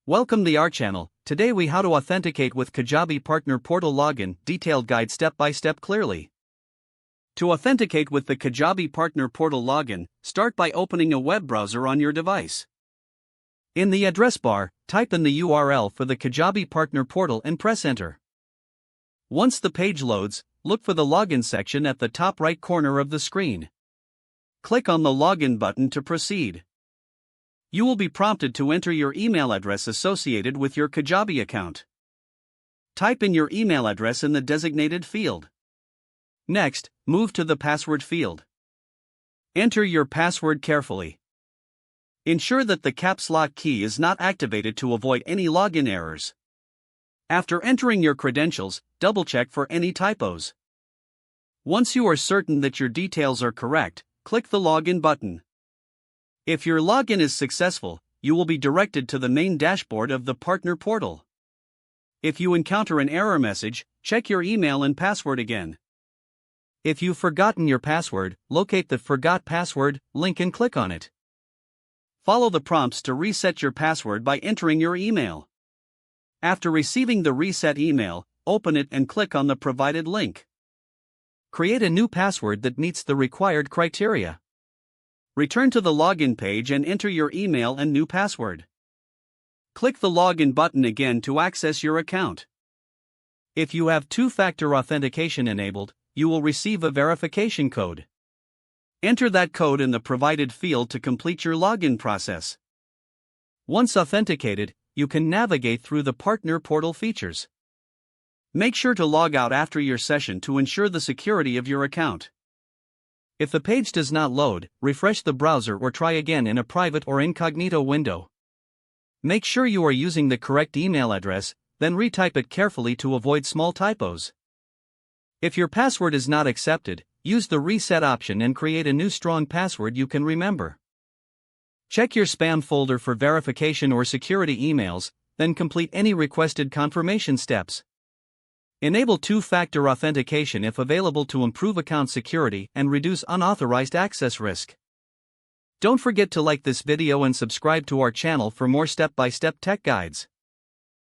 Welcome to our channel. Today we how to authenticate with Kajabi Partner Portal login, detailed guide step by step clearly. To authenticate with the Kajabi Partner Portal login, start by opening a web browser on your device. In the address bar, type in the URL for the Kajabi Partner Portal and press enter. Once the page loads, look for the login section at the top right corner of the screen. Click on the login button to proceed. You will be prompted to enter your email address associated with your Kajabi account. Type in your email address in the designated field. Next, move to the password field. Enter your password carefully. Ensure that the caps lock key is not activated to avoid any login errors. After entering your credentials, double-check for any typos. Once you are certain that your details are correct, click the login button. If your login is successful, you will be directed to the main dashboard of the Partner Portal. If you encounter an error message, check your email and password again. If you've forgotten your password, locate the Forgot Password link and click on it. Follow the prompts to reset your password by entering your email. After receiving the reset email, open it and click on the provided link. Create a new password that meets the required criteria. Return to the login page and enter your email and new password. Click the login button again to access your account. If you have two-factor authentication enabled, you will receive a verification code. Enter that code in the provided field to complete your login process. Once authenticated, you can navigate through the Partner Portal features. Make sure to log out after your session to ensure the security of your account. If the page does not load, refresh the browser or try again in a private or incognito window. Make sure you are using the correct email address, then retype it carefully to avoid small typos. If your password is not accepted, use the reset option and create a new strong password you can remember. Check your spam folder for verification or security emails, then complete any requested confirmation steps. Enable two-factor authentication if available to improve account security and reduce unauthorized access risk. Don't forget to like this video and subscribe to our channel for more step-by-step tech guides.